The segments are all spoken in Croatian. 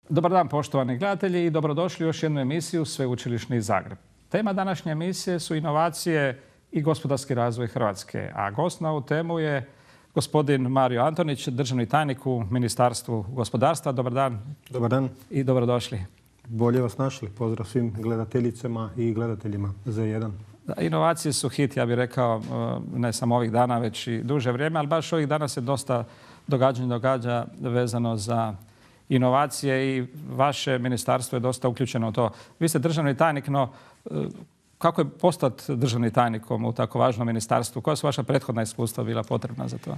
Dobar dan poštovani gledatelji i dobrodošli u još jednu emisiju Sveučilišni Zagreb. Tema današnje emisije su inovacije i gospodarski razvoj Hrvatske. A gost na ovu temu je gospodin Mario Antonić, državni tajnik u Ministarstvu gospodarstva. Dobar dan. Dobar dan. I dobrodošli. Bolje vas našli. Pozdrav svim gledateljicama i gledateljima Z1. Inovacije su hit, ja bih rekao, ne samo ovih dana, već i duže vrijeme, ali baš ovih dana se dosta događa vezano za inovacije i vaše ministarstvo je dosta uključeno u to. Vi ste državni tajnik, no kako je postati državnim tajnikom u tako važnom ministarstvu? Koja su vaša prethodna iskustva bila potrebna za to?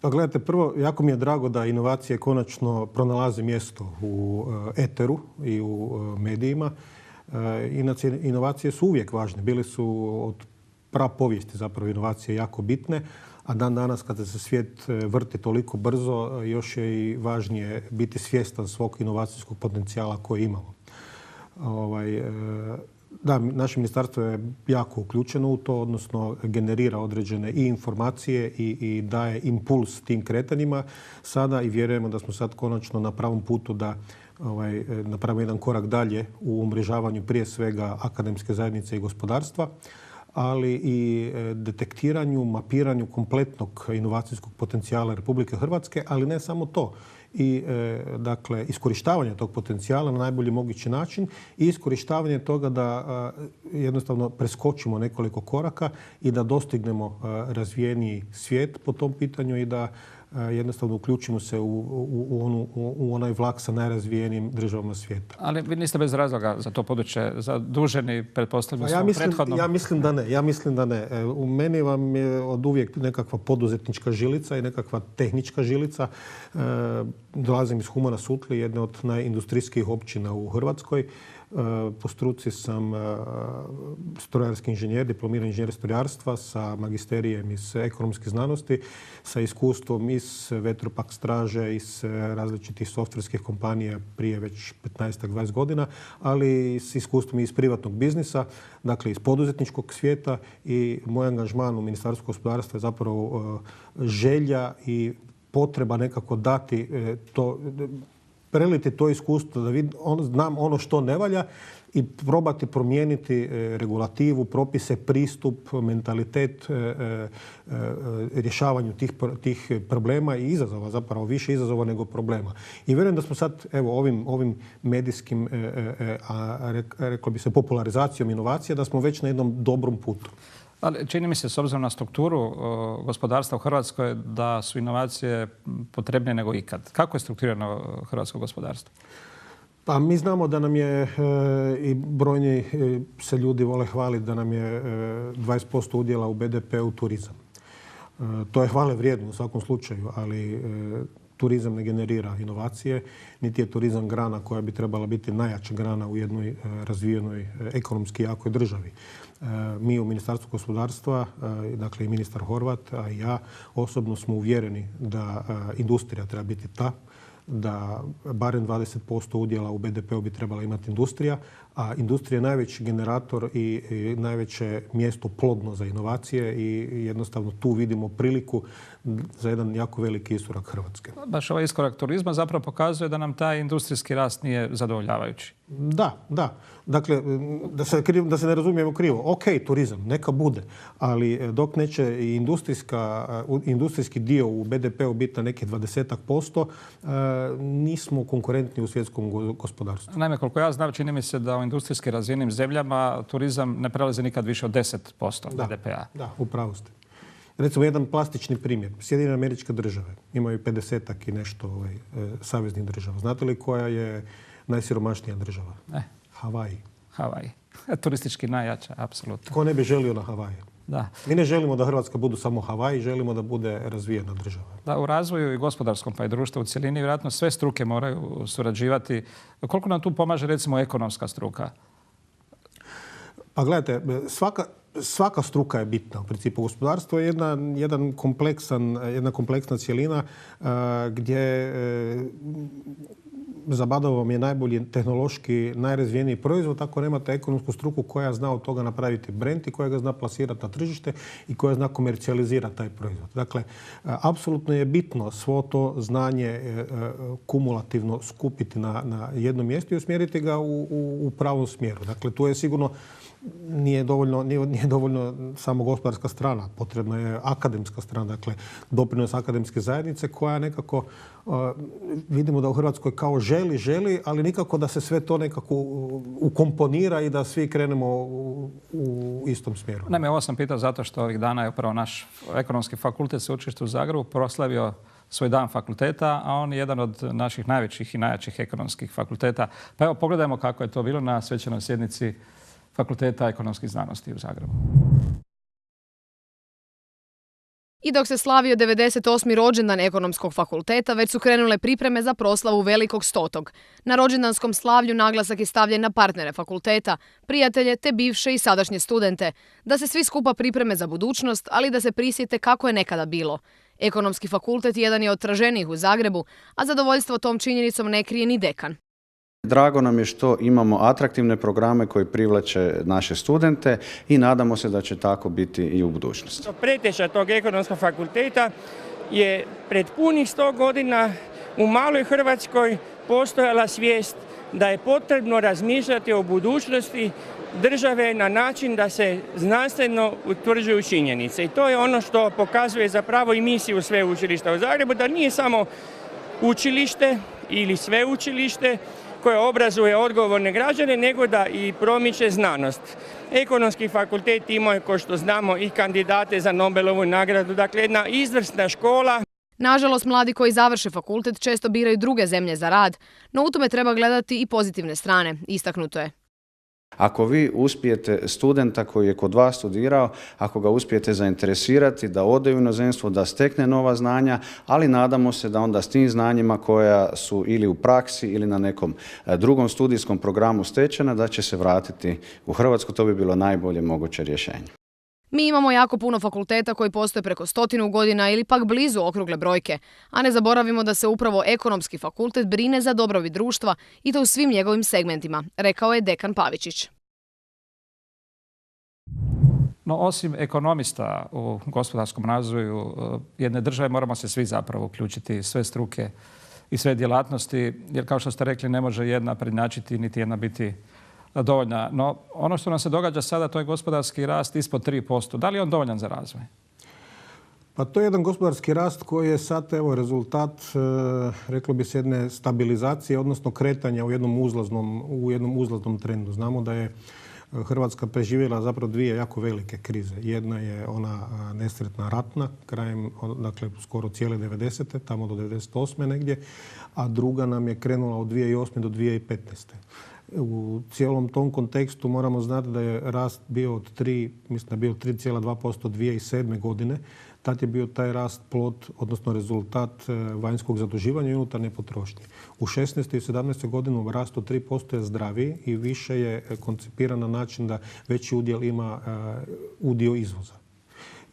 Pa gledajte, prvo, jako mi je drago da inovacije konačno pronalaze mjesto u eteru i u medijima. Inače, inovacije su uvijek važne. Bili su od prapovijesti zapravo inovacije jako bitne, a dan danas kada se svijet vrti toliko brzo, još je i važnije biti svjestan svog inovacijskog potencijala koji imamo. Da, naše ministarstvo je jako uključeno u to, odnosno generira određene i informacije i daje impuls tim kretanjima sada i vjerujemo da smo sad konačno na pravom putu da napravimo jedan korak dalje u umrežavanju prije svega akademske zajednice i gospodarstva, ali i detektiranju, mapiranju kompletnog inovacijskog potencijala Republike Hrvatske, ali ne samo to. I dakle, iskorištavanje tog potencijala na najbolji mogući način i iskorištavanje toga da jednostavno preskočimo nekoliko koraka i da dostignemo razvijeniji svijet po tom pitanju i da jednostavno uključimo se u onaj vlak sa najrazvijenijim državama svijeta. Ali vi niste bez razloga za to područje zaduženi, pretpostavljam, prethodno. Ja mislim da ne. U meni vam je od uvijek nekakva poduzetnička žilica i nekakva tehnička žilica. Dolazim iz Humana Sutli, jedne od najindustrijskih općina u Hrvatskoj. Po struci sam strojarski inženjer, diplomirani inženjer strojarstva sa magisterijem iz ekonomske znanosti, sa iskustvom iz Vetropak straže, iz različitih softverskih kompanija prije već 15-20 godina, ali s iskustvom iz privatnog biznisa, dakle iz poduzetničkog svijeta i moj angažman u Ministarstvu gospodarstva je zapravo želja i potreba nekako dati to, preliti to iskustvo, da znam ono što ne valja i probati promijeniti regulativu, propise, pristup, mentalitet rješavanju tih problema i izazova, zapravo više izazova nego problema. I vjerujem da smo sad ovim medijskim, reklo bi se, popularizacijom inovacija, da smo već na jednom dobrom putu. Ali čini mi se, s obzirom na strukturu gospodarstva u Hrvatskoj, da su inovacije potrebnije nego ikad. Kako je strukturirano hrvatsko gospodarstvo? Pa mi znamo da nam je i brojni se ljudi vole hvaliti da nam je 20% udjela u BDP-u turizam. To je hvale vrijedno u svakom slučaju, ali turizam ne generira inovacije, niti je turizam grana koja bi trebala biti najjača grana u jednoj razvijenoj ekonomski jakoj državi. Mi u Ministarstvu gospodarstva, dakle i ministar Horvat, a i ja osobno smo uvjereni da industrija treba biti ta, da barem 20% udjela u BDP-u bi trebala imati industrija, a industrija je najveći generator i najveće mjesto plodno za inovacije i jednostavno tu vidimo priliku za jedan jako veliki iskorak Hrvatske. Baš ovaj iskorak turizma zapravo pokazuje da nam taj industrijski rast nije zadovoljavajući. Da. Dakle, da se ne razumijemo krivo. Ok, turizam, neka bude, ali dok neće i industrijski dio u BDP-u biti na nekih 20%, nismo konkurentni u svjetskom gospodarstvu. Naime, koliko ja znam, čini mi se da u industrijski razvijenim zemljama turizam ne prelazi nikad više od 10% BDP-a. Da, upravo ste. Recimo, jedan plastični primjer. Sjedinjene Američke Države imaju 50-ak i nešto saveznih država. Znate li koja je najsiromašnija država? Havaji. Turistički najjača, apsolutno. Tko ne bi želio na Havaji? Da. Mi ne želimo da Hrvatska budu samo Havaji, želimo da bude razvijena država. Da, u razvoju i gospodarskom pa i društva u cjelini vjerojatno sve struke moraju surađivati. Koliko nam tu pomaže recimo ekonomska struka? Pa gledajte, svaka struka je bitna. U principu gospodarstvo je jedna kompleksna cjelina gdje zabadava vam je najbolji tehnološki, najrazvijeniji proizvod ako nemate ekonomsku struku koja zna od toga napraviti brend i koja ga zna plasirati na tržište i koja zna komercijalizirati taj proizvod. Dakle, apsolutno je bitno svo to znanje kumulativno skupiti na jednom mjestu i usmjeriti ga u pravom smjeru. Dakle, tu je sigurno nije dovoljno samo gospodarska strana, potrebna je akademska strana, dakle doprinos akademske zajednice koja nekako vidimo da u Hrvatskoj kao želi, ali nikako da se sve to nekako ukomponira i da svi krenemo u istom smjeru. Naime, ovo sam pitao zato što ovih dana je upravo naš ekonomski fakultet Sveučilišta u Zagrebu proslavio svoj dan fakulteta, a on je jedan od naših najvećih i najjačih ekonomskih fakulteta. Pa evo, pogledajmo kako je to bilo na svečanoj sjednici Fakulteta ekonomskih znanosti u Zagrebu. I dok se slavio 98. rođendan Ekonomskog fakulteta, već su krenule pripreme za proslavu Velikog 100. Na rođendanskom slavlju naglasak je stavljen na partnere fakulteta, prijatelje te bivše i sadašnje studente, da se svi skupa pripreme za budućnost, ali da se prisjete kako je nekada bilo. Ekonomski fakultet jedan je od traženijih u Zagrebu, a zadovoljstvo tom činjenicom ne krije ni dekan. Drago nam je što imamo atraktivne programe koji privlače naše studente i nadamo se da će tako biti i u budućnosti. Preteča tog ekonomskog fakulteta je pred punih 100 godina u maloj Hrvatskoj postojala svijest da je potrebno razmišljati o budućnosti države na način da se znanstveno utvrđuju činjenice. I to je ono što pokazuje zapravo i misiju Sveučilišta u Zagrebu, da nije samo učilište ili sveučilište koje obrazuje odgovorne građane, nego da i promiče znanost. Ekonomski fakultet imao je, kao što znamo, i kandidate za Nobelovu nagradu, dakle jedna izvrsna škola. Nažalost, mladi koji završe fakultet često biraju druge zemlje za rad, no u tome treba gledati i pozitivne strane, istaknuto je. Ako vi uspijete studenta koji je kod vas studirao, ako ga uspijete zainteresirati da ode u inozemstvo, da stekne nova znanja, ali nadamo se da onda s tim znanjima koja su ili u praksi ili na nekom drugom studijskom programu stečena, da će se vratiti u Hrvatsku. To bi bilo najbolje moguće rješenje. Mi imamo jako puno fakulteta koji postoje preko 100 godina ili pak blizu okrugle brojke, a ne zaboravimo da se upravo Ekonomski fakultet brine za dobrobit društva i to u svim njegovim segmentima, rekao je dekan Pavičić. No, osim ekonomista u gospodarskom razvoju jedne države moramo se svi zapravo uključiti, sve struke i sve djelatnosti, jer kao što ste rekli ne može jedna prednjačiti niti jedna biti dovoljna. No, ono što nam se događa sada, to je gospodarski rast ispod 3%. Da li je on dovoljan za razvoj? Pa to je jedan gospodarski rast koji je sad rezultat, reklo bi se, jedne stabilizacije, odnosno kretanja u jednom uzlaznom trendu. Znamo da je Hrvatska preživjela zapravo dvije jako velike krize. Jedna je ona nesretna ratna, krajem, dakle skoro cijele 90. tamo do 98. negdje, a druga nam je krenula od 2008. do 2015. U cijelom tom kontekstu moramo znati da je rast bio od 3,2% 2007. godine. Tad je bio taj rast plod, odnosno rezultat vanjskog zaduživanja i unutarnje potrošnje. U 16. i 17. godinu rast od 3% je zdraviji i više je koncipiran na način da veći udjel ima udio izvoza.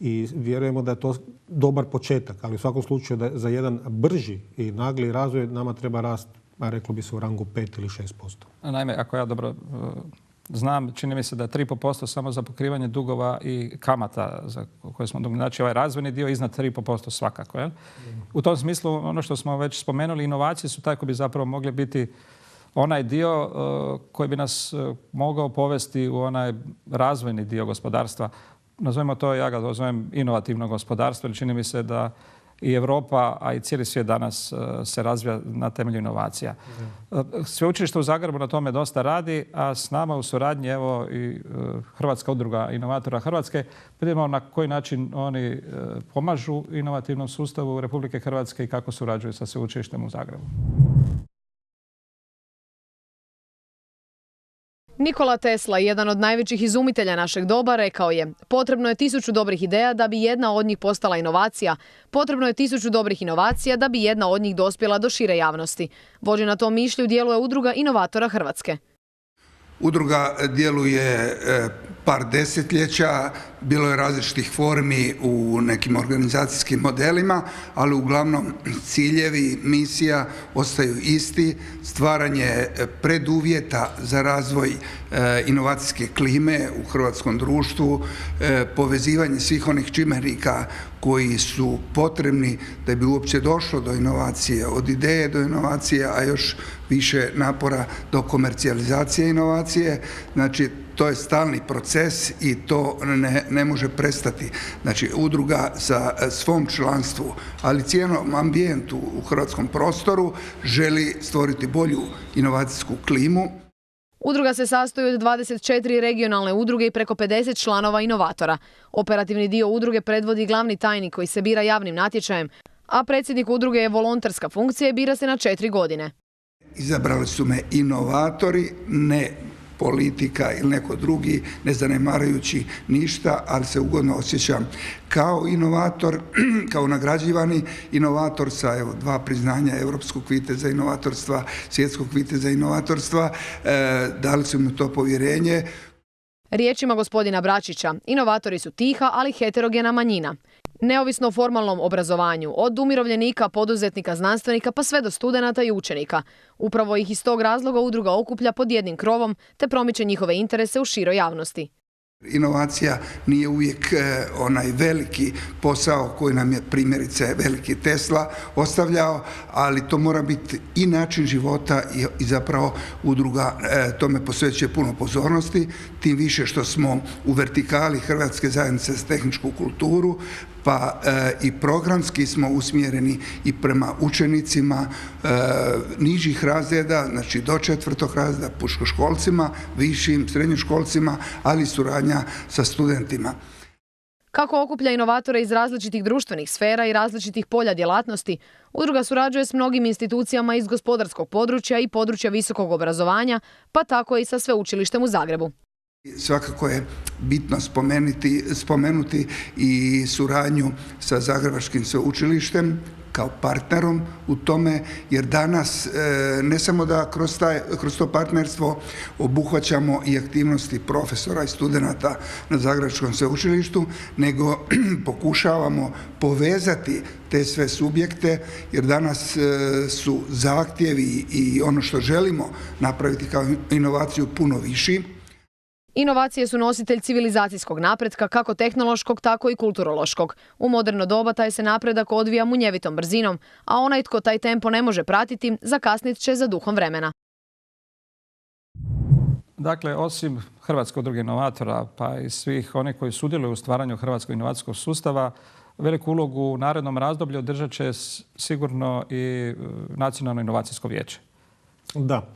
I vjerujemo da je to dobar početak, ali u svakom slučaju da za jedan brži i nagli razvoj nama treba rast, reklo bi se, u rangu 5 ili 6%. Naime, ako ja dobro znam, čini mi se da je 3,5% samo za pokrivanje dugova i kamata za koje smo dugli. Znači, ovaj razvojni dio iznad 3,5% svakako. Jel? U tom smislu, ono što smo već spomenuli, inovacije su taj koji bi zapravo mogli biti onaj dio koji bi nas mogao povesti u onaj razvojni dio gospodarstva. Nazovimo to, ja ga zovem inovativno gospodarstvo, jer čini mi se da i Europa, a i cijeli svijet danas se razvija na temelju inovacija. Sveučilište u Zagrebu na tome dosta radi, a s nama u suradnji evo i Hrvatska udruga inovatora Hrvatske. Vidimo na koji način oni pomažu inovativnom sustavu Republike Hrvatske i kako surađuju sa Sveučilištem u Zagrebu. Nikola Tesla, jedan od najvećih izumitelja našeg doba, rekao je: potrebno je 1000 dobrih ideja da bi jedna od njih postala inovacija. Potrebno je 1000 dobrih inovacija da bi jedna od njih dospjela do šire javnosti. Vođe na tom mišlju djeluje Udruga inovatora Hrvatske. Udruga djeluje par desetljeća. Bilo je različitih formi u nekim organizacijskim modelima, ali uglavnom ciljevi, misija ostaju isti. Stvaranje preduvjeta za razvoj inovacijske klime u hrvatskom društvu, povezivanje svih onih čimbenika koji su potrebni da bi uopće došlo do inovacije, od ideje do inovacije, a još više napora do komercijalizacije inovacije. Znači, to je stalni proces i to ne može prestati. Znači, udruga sa svom članstvu, ali cijelom ambijentu u hrvatskom prostoru želi stvoriti bolju inovacijsku klimu. Udruga se sastoji od 24 regionalne udruge i preko 50 članova inovatora. Operativni dio udruge predvodi glavni tajnik koji se bira javnim natječajem, a predsjednik udruge je volonterska funkcija i bira se na 4 godine. Izabrali su me inovatori, ne politika ili neko drugi, ne zanemarujući ništa, ali se ugodno osjećam kao inovator, kao nagrađivani inovator sa 2 priznanja Europskog viteza inovatorstva, Svjetskog viteza inovatorstva. Dali su mi to povjerenje. Riječima gospodina Bračića, inovatori su tiha, ali heterogena manjina. Neovisno o formalnom obrazovanju, od umirovljenika, poduzetnika, znanstvenika pa sve do studenata i učenika. Upravo ih iz tog razloga udruga okuplja pod jednim krovom te promiče njihove interese u široj javnosti. Inovacija nije uvijek onaj veliki posao koji nam je primjerice veliki Tesla ostavljao, ali to mora biti i način života i zapravo udruga tome posvećuje puno pozornosti, tim više što smo u vertikali Hrvatske zajednice za tehničku kulturu, pa i programski smo usmjereni i prema učenicima nižih razreda, znači do 4. razreda, pučkoškolcima, višim, srednjoškolcima, ali i suradnja sa studentima. Kako okuplja inovatore iz različitih društvenih sfera i različitih polja djelatnosti, udruga surađuje s mnogim institucijama iz gospodarskog područja i područja visokog obrazovanja, pa tako i sa Sveučilištem u Zagrebu. Svakako je bitno spomenuti i suradnju sa Zagrebačkim sveučilištem kao partnerom u tome, jer danas ne samo da kroz to partnerstvo obuhvaćamo i aktivnosti profesora i studenata na Zagrebačkom sveučilištu, nego pokušavamo povezati te sve subjekte, jer danas su zahtjevi i ono što želimo napraviti kao inovaciju puno viši. Inovacije su nositelj civilizacijskog napretka, kako tehnološkog, tako i kulturološkog. U moderno doba taj se napredak odvija munjevitom brzinom, a onaj tko taj tempo ne može pratiti, zakasnit će za duhom vremena. Dakle, osim Hrvatske udruge inovatora, pa i svih onih koji sudjeluju u stvaranju hrvatskog inovacijskog sustava, veliku ulogu u narednom razdoblju održat će sigurno i Nacionalno inovacijsko vijeće. Da.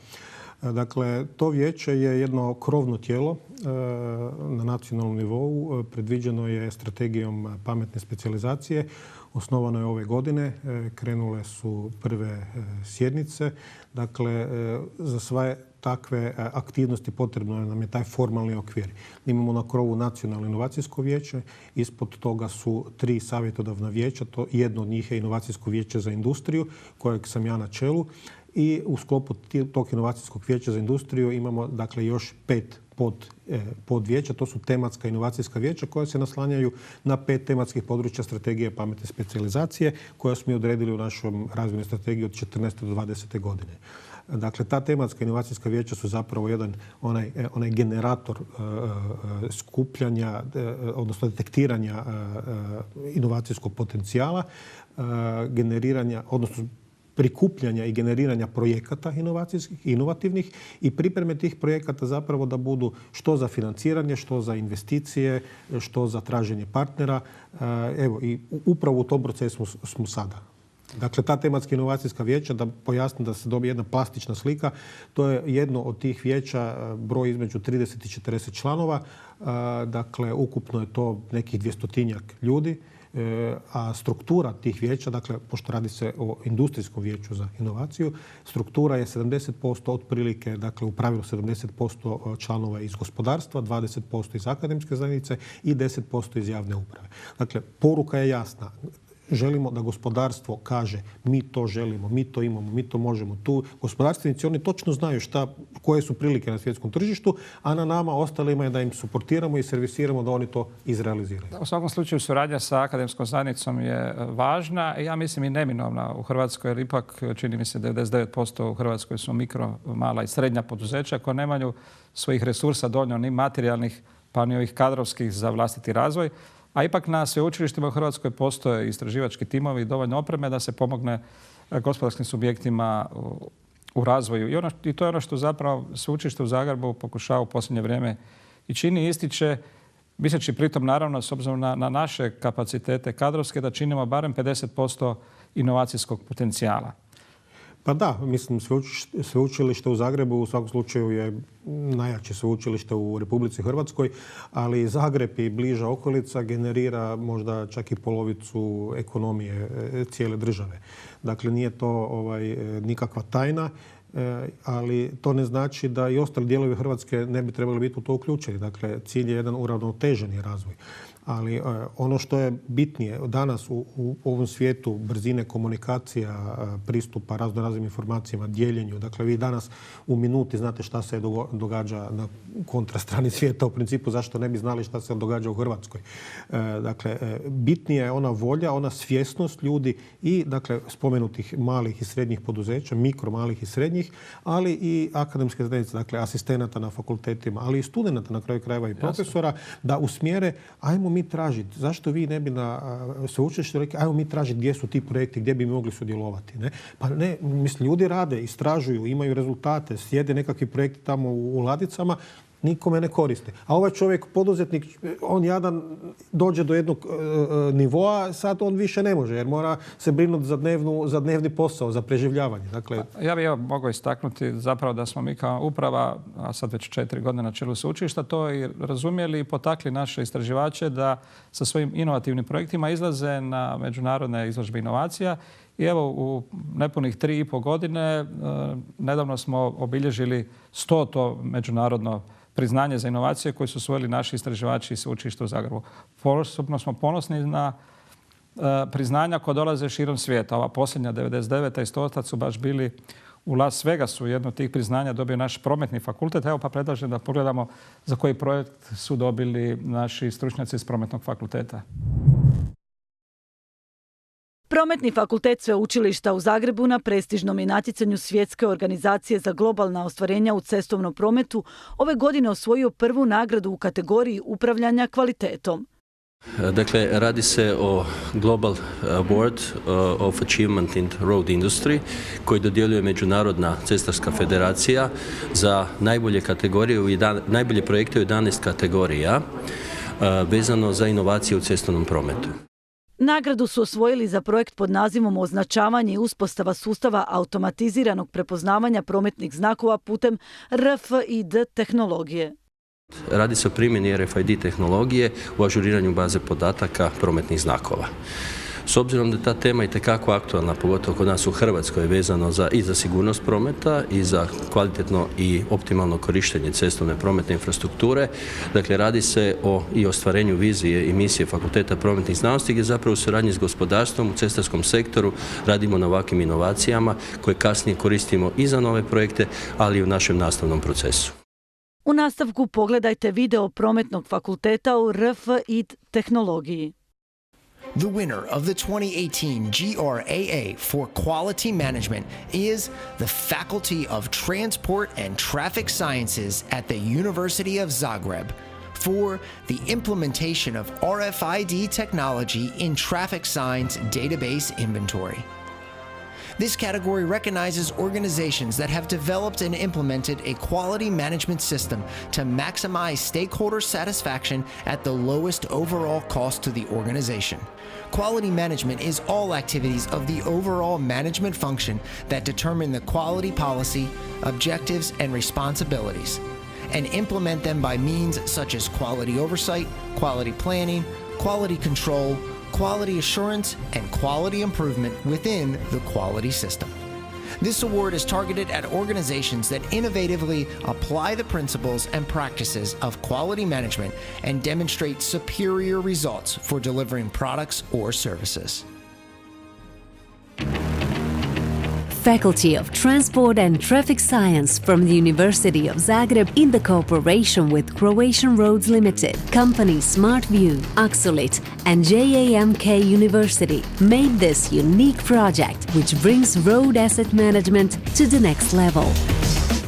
Dakle, to vijeće je jedno krovno tijelo na nacionalnom nivou. Predviđeno je strategijom pametne specijalizacije. Osnovano je ove godine. Krenule su prve sjednice. Dakle, za sve takve aktivnosti potrebno nam je taj formalni okvir. Imamo na krovu Nacionalno inovacijsko vijeće. Ispod toga su 3 savjetodavna vijeća. Jedno od njih je Inovacijsko vijeće za industriju, kojeg sam ja na čelu. I u sklopu tog inovacijskog vijeća za industriju imamo dakle još 5 podvijeća. To su tematska inovacijska vijeća koja se naslanjaju na 5 tematskih područja strategije pametne specijalizacije koje smo odredili u našoj razvojnoj strategiji od 14. do 20. godine. Dakle, ta tematska inovacijska vijeća su zapravo onaj generator skupljanja, odnosno detektiranja inovacijskog potencijala, generiranja, odnosno prikupljanja i generiranja projekata inovacijskih, inovativnih i pripreme tih projekata zapravo da budu što za financiranje, što za investicije, što za traženje partnera. Evo, i upravo u tom procesu smo sada. Dakle, ta tematska inovacijska vijeća, da pojasnim da se dobije jedna plastična slika, to je jedno od tih vijeća, broj između 30 i 40 članova. Dakle, ukupno je to nekih 200-tinjak ljudi. A struktura tih vijeća, dakle, pošto radi se o industrijskom vijeću za inovaciju, struktura je 70% otprilike, dakle, u pravilu 70% članova iz gospodarstva, 20% iz akademske zajednice i 10% iz javne uprave. Dakle, poruka je jasna. želimo da gospodarstvo kaže mi to želimo, mi to imamo, mi to možemo. Tu gospodarstvenici, oni točno znaju koje su prilike na svjetskom tržištu, a na nama ostalima je da im suportiramo i servisiramo da oni to izrealiziraju. U svakom slučaju suradnja sa akademskom zajednicom je važna i ja mislim i neminovna u Hrvatskoj, jer ipak čini mi se 99% u Hrvatskoj su mikro, mala i srednja poduzeća koja nemaju svojih resursa dovoljno ni materijalnih pa ni ovih kadrovskih za vlastiti razvoj. A ipak na sveučilištima u Hrvatskoj postoje istraživački timovi i dovoljno opreme da se pomogne gospodarskim subjektima u razvoju. I to je ono što zapravo sveučilište u Zagrebu pokušava u posljednje vrijeme i čini, ističe, misleći pritom naravno s obzirom na naše kapacitete kadrovske da činimo barem 50% inovacijskog potencijala. Pa da, mislim, sveučilište u Zagrebu u svakom slučaju je najjače sveučilište u Republici Hrvatskoj, ali Zagreb i bliža okolica generira možda čak i polovicu ekonomije cijele države. Dakle, nije to nikakva tajna, ali to ne znači da i ostali dijelovi Hrvatske ne bi trebali biti u to uključeni. Dakle, cilj je jedan uravnoteženi razvoj. Ali ono što je bitnije danas u ovom svijetu brzine komunikacija, pristupa raznim informacijama, dijeljenju. Dakle, vi danas u minuti znate šta se događa na kontrastrani svijeta. U principu zašto ne bi znali šta se događa u Hrvatskoj. Dakle, bitnija je ona volja, ona svjesnost ljudi i dakle, spomenutih malih i srednjih poduzeća, mikro, malih i srednjih, ali i akademske zajednice, dakle asistenata na fakultetima, ali i studenata na kraju krajeva i profesora, da usmjere, ajmo mi tražiti. Zašto vi ne bi na sveučilištu rekli, ajmo mi tražiti gdje su ti projekti, gdje bi mi mogli sudjelovati. Ne? Pa ne, mislim, ljudi rade, istražuju, imaju rezultate, sjede nekakvi projekti tamo u ladicama, nikome ne koriste. A ovaj čovjek, poduzetnik, on jadan dođe do jednog nivoa, sad on više ne može jer mora se brinuti za dnevni posao, za preživljavanje. Dakle, ja bih mogao istaknuti zapravo da smo mi kao uprava, a sad već 4 godine na čelu sveučilišta, to i razumjeli i potakli naše istraživače da sa svojim inovativnim projektima izlaze na međunarodne izložbe inovacija. I evo, u nepunih 3,5 godine nedavno smo obilježili 100. međunarodno priznanje za inovacije koje su osvojili naši istraživači iz sveučilišta u Zagrebu. Posebno smo ponosni na priznanja koja dolaze širom svijeta. Ova posljednja 99. i 100. su baš bili u Las Vegasu. Jedno od tih priznanja dobio naš prometni fakultet. Evo pa predlažem da pogledamo za koji projekt su dobili naši stručnjaci iz prometnog fakulteta. Prometni fakultet sveučilišta u Zagrebu na prestižnom je natjecanju Svjetske organizacije za globalna ostvarenja u cestovnom prometu ove godine osvojio prvu nagradu u kategoriji upravljanja kvalitetom. Dakle, radi se o Global Award of Achievement in Road Industry koji dodjeljuje Međunarodna cestarska federacija za najbolje kategorije, najbolje projekte u 11 kategorija vezano za inovacije u cestovnom prometu. Nagradu su osvojili za projekt pod nazivom Označavanje i uspostava sustava automatiziranog prepoznavanja prometnih znakova putem RFID tehnologije. Radi se o primjeni RFID tehnologije u ažuriranju baze podataka prometnih znakova. S obzirom da je ta tema itekako aktualna, pogotovo kod nas u Hrvatskoj, vezano i za sigurnost prometa i za kvalitetno i optimalno korištenje cestovne prometne infrastrukture, dakle radi se i ostvarenju vizije i misije Fakulteta prometnih znanosti gdje zapravo u suradnji s gospodarstvom u cestarskom sektoru radimo na ovakvim inovacijama koje kasnije koristimo i za nove projekte, ali i u našem nastavnom procesu. U nastavku pogledajte video Prometnog fakulteta u RFID tehnologiji. The winner of the 2018 GRAA for Quality Management is the Faculty of Transport and Traffic Sciences at the University of Zagreb for the implementation of RFID technology in traffic signs database inventory. This category recognizes organizations that have developed and implemented a quality management system to maximize stakeholder satisfaction at the lowest overall cost to the organization. Quality management is all activities of the overall management function that determine the quality policy, objectives, and responsibilities, and implement them by means such as quality oversight, quality planning, quality control, quality assurance, and quality improvement within the quality system. This award is targeted at organizations that innovatively apply the principles and practices of quality management and demonstrate superior results for delivering products or services. Faculty of Transport and Traffic Science from the University of Zagreb in the cooperation with Croatian Roads Limited, company SmartView, Axolit and JAMK University made this unique project which brings road asset management to the next level.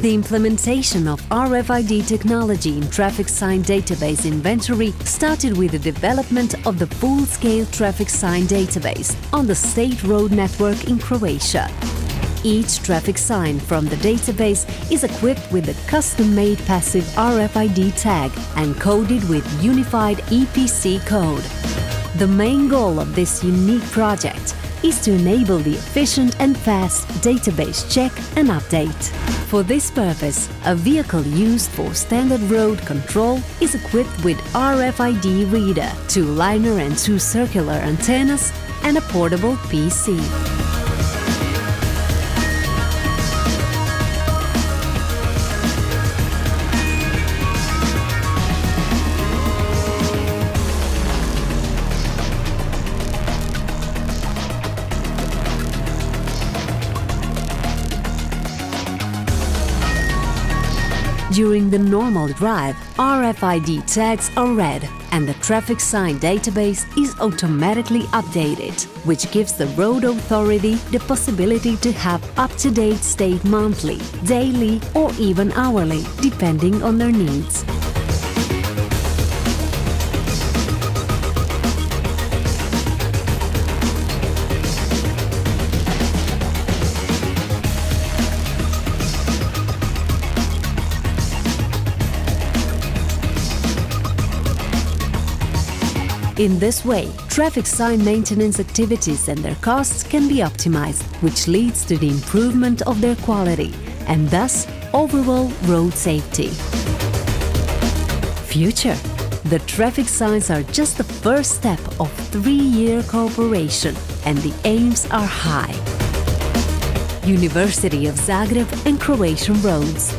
The implementation of RFID technology in traffic sign database inventory started with the development of the full-scale traffic sign database on the state road network in Croatia. Each traffic sign from the database is equipped with a custom-made passive RFID tag and coded with unified EPC code. The main goal of this unique project is to enable the efficient and fast database check and update. For this purpose, a vehicle used for standard road control is equipped with RFID reader, 2 liner and 2 circular antennas, and a portable PC. During the normal drive, RFID tags are read and the traffic sign database is automatically updated, which gives the road authority the possibility to have up-to-date state monthly, daily or even hourly, depending on their needs. In this way, traffic sign maintenance activities and their costs can be optimized, which leads to the improvement of their quality and thus overall road safety. Future. The traffic signs are just the first step of 3-year cooperation and the aims are high. University of Zagreb and Croatian Roads,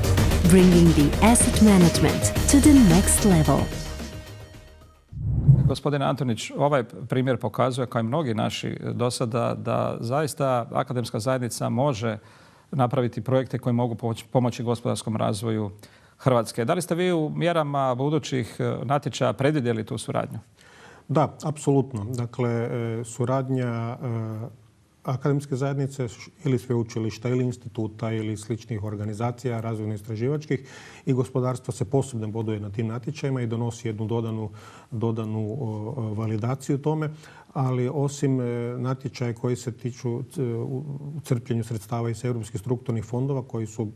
bringing the asset management to the next level. Gospodine Antonić, ovaj primjer pokazuje, kao i mnogi naši do sada, da zaista akademska zajednica može napraviti projekte koji mogu pomoći gospodarskom razvoju Hrvatske. Da li ste vi u mjerama budućih natječaja predvidjeli tu suradnju? Da, apsolutno. Dakle, suradnja akademske zajednice ili sveučilišta ili instituta ili sličnih organizacija razvojno-istraživačkih i gospodarstva se posebno boduje na tim natječajima i donosi jednu dodanu validaciju tome. Ali osim natječaja koji se tiču crpljenju sredstava iz europskih strukturnih fondova koji su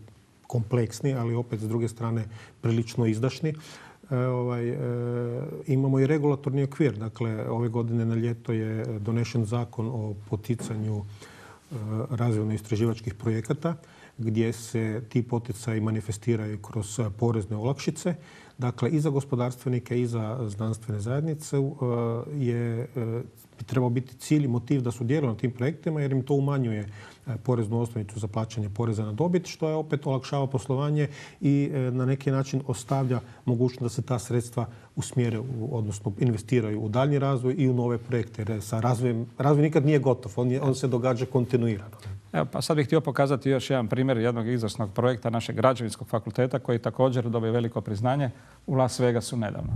kompleksni, ali opet s druge strane prilično izdašni, imamo i regulatorni okvir. Dakle, ove godine na ljeto je donešen zakon o poticanju razvojno-istraživačkih projekata gdje se ti poticaji manifestiraju kroz porezne olakšice. Dakle, i za gospodarstvenike i za znanstvene zajednice bi trebao biti cilj i motiv da sudjeluju na tim projektima jer im to umanjuje poreznu osnovicu za plaćanje poreza na dobit, što je opet olakšava poslovanje i na neki način ostavlja mogućnost da se ta sredstva usmjere, odnosno investiraju u daljnji razvoj i u nove projekte. Jer sa razvoj nikad nije gotov, on se događa kontinuirano. Evo, pa sad bih htio pokazati još jedan primjer jednog izvrsnog projekta našeg građevinskog fakulteta koji također dobije veliko priznanje u Las Vegasu nedavno.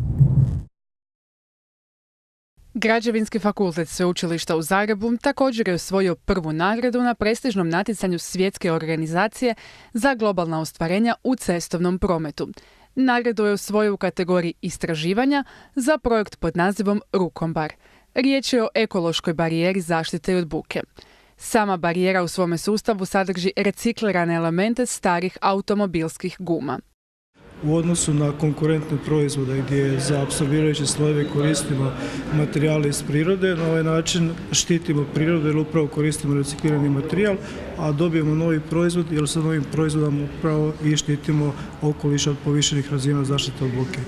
Građevinski fakultet Sveučilišta u Zagrebu također je osvojio prvu nagradu na prestižnom natjecanju Svjetske organizacije za globalna ostvarenja u cestovnom prometu. Nagradu je osvojio u kategoriji istraživanja za projekt pod nazivom Rukombar. Riječ je o ekološkoj barijeri zaštite od buke. Sama barijera u svome sustavu sadrži reciklirane elemente starih automobilskih guma. U odnosu na konkurentne proizvode gdje za apsorbirajuće slojeve koristimo materijale iz prirode, na ovaj način štitimo prirodu jer upravo koristimo reciklirani materijal, a dobijemo novi proizvod jer sa novim proizvodom upravo i štitimo okoliš od povišenih razina zaštite od buke.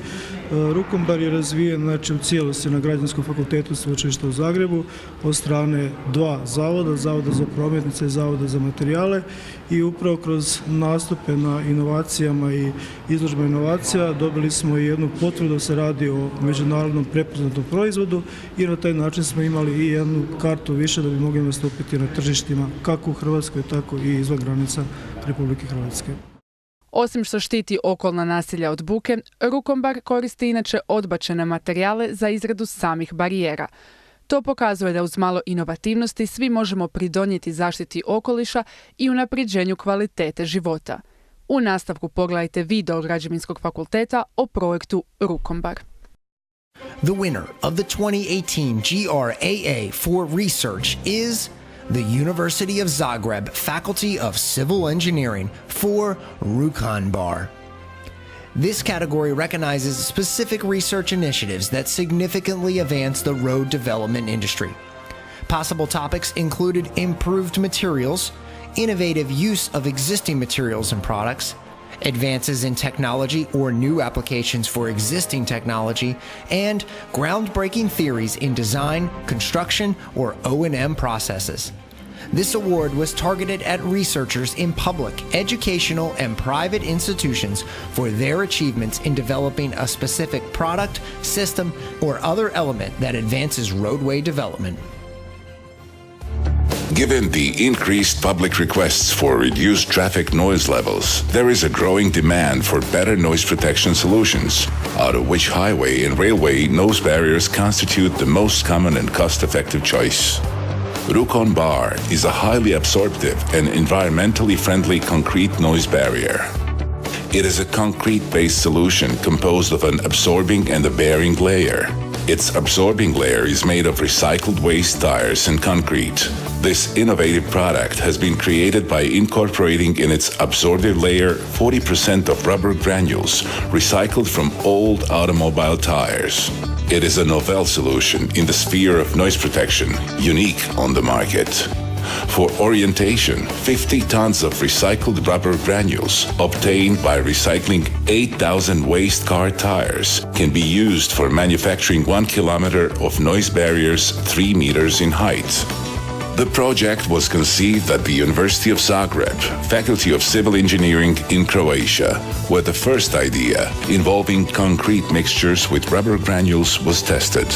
Rukombar je razvijen znači, u cijelosti na Građanskom fakultetu Sveučilišta u Zagrebu od strane 2 zavoda, Zavoda za prometnice i Zavoda za materijale, i upravo kroz nastupe na inovacijama i izložbe inovacija dobili smo i jednu potvrdu da se radi o međunarodnom prepoznatom proizvodu i na taj način smo imali i jednu kartu više da bi mogli nastupiti na tržištima kako u Hrvatskoj, tako i izvan granica Republike Hrvatske. Osim što štiti okolna naselja od buke, Rukombar koristi inače odbačene materijale za izradu samih barijera. To pokazuje da uz malo inovativnosti svi možemo pridonijeti zaštiti okoliša i unapređenju kvalitete života. U nastavku pogledajte video Građevinskog fakulteta o projektu Rukombar. The winner of the 2018 GRAA for research is the University of Zagreb Faculty of Civil Engineering for Rukombar. This category recognizes specific research initiatives that significantly advance the road development industry. Possible topics included improved materials, innovative use of existing materials and products, advances in technology or new applications for existing technology, and groundbreaking theories in design, construction, or O&M processes. This award was targeted at researchers in public, educational, and private institutions for their achievements in developing a specific product, system, or other element that advances roadway development. Given the increased public requests for reduced traffic noise levels, there is a growing demand for better noise protection solutions, out of which highway and railway noise barriers constitute the most common and cost-effective choice. Rukombar is a highly absorptive and environmentally friendly concrete noise barrier. It is a concrete-based solution composed of an absorbing and a bearing layer. Its absorbing layer is made of recycled waste tires and concrete. This innovative product has been created by incorporating in its absorptive layer 40% of rubber granules recycled from old automobile tires. It is a novel solution in the sphere of noise protection, unique on the market. For orientation, 50 tons of recycled rubber granules obtained by recycling 8,000 waste car tires can be used for manufacturing 1 kilometer of noise barriers 3 meters in height. The project was conceived at the University of Zagreb, Faculty of Civil Engineering in Croatia, where the first idea involving concrete mixtures with rubber granules was tested.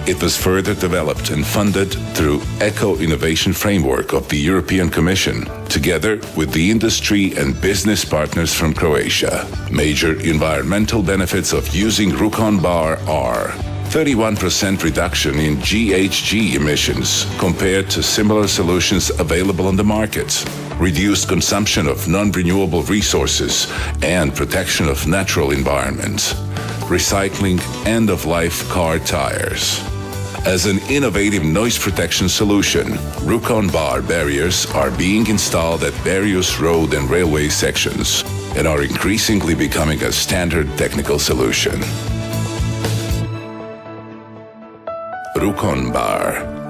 It was further developed and funded through Eco-Innovation Framework of the European Commission, together with the industry and business partners from Croatia. Major environmental benefits of using Rukombar are 31% reduction in GHG emissions compared to similar solutions available on the market, reduced consumption of non-renewable resources and protection of natural environment, recycling end-of-life car tires. As an innovative noise protection solution, Rukombar barriers are being installed at various road and railway sections and are increasingly becoming a standard technical solution. Rukombar.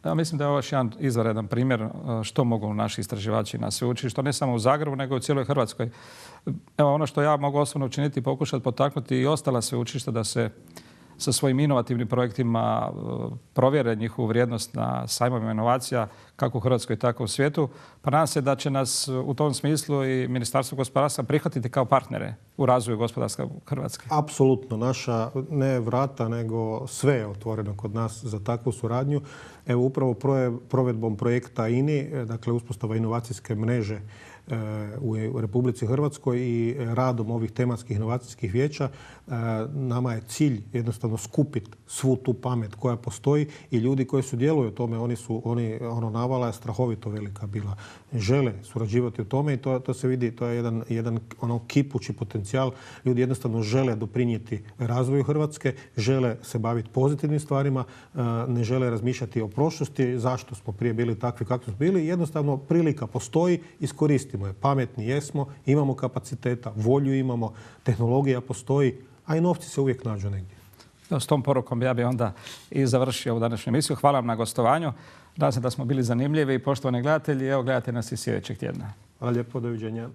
Ja mislim da je ovo još jedan izvanredan primjer što mogu naši istraživači na sveučilištu, ne samo u Zagrebu, nego u cijeloj Hrvatskoj. Evo, ono što ja mogu osobno učiniti, pokušati potaknuti i ostala sveučilišta da se sa svojim inovativnim projektima provjere njihovu vrijednost na sajmovima inovacija kako u Hrvatskoj, tako u svijetu. Pa nadam se da će nas u tom smislu i Ministarstvo gospodarstva prihvatiti kao partnere u razvoju gospodarstva Hrvatske. Apsolutno. Naša ne vrata, nego sve je otvoreno kod nas za takvu suradnju. Evo, upravo provedbom projekta INI, dakle uspostava inovacijske mreže u Republici Hrvatskoj i radom ovih tematskih inovacijskih vijeća, nama je cilj jednostavno skupiti svu tu pamet koja postoji i ljudi koji sudjeluju u tome, navala je strahovito velika bila. Žele surađivati u tome i to se vidi, to je jedan kipući potencijal. Ljudi jednostavno žele doprinijeti razvoju Hrvatske, žele se baviti pozitivnim stvarima, ne žele razmišljati o prošlosti, zašto smo prije bili takvi kakvi smo bili. Jednostavno prilika postoji, iskoristimo je. Pametni jesmo, imamo kapaciteta, volju imamo, tehnologija postoji, a i novci se uvijek nađu negdje. S tom porukom ja bih onda i završio ovu današnju emisiju. Hvala vam na gostovanju. Nadam se da smo bili zanimljivi. Poštovani gledatelji, evo gledajte nas i sljedećeg tjedna. Hvala lijepo, doviđenja.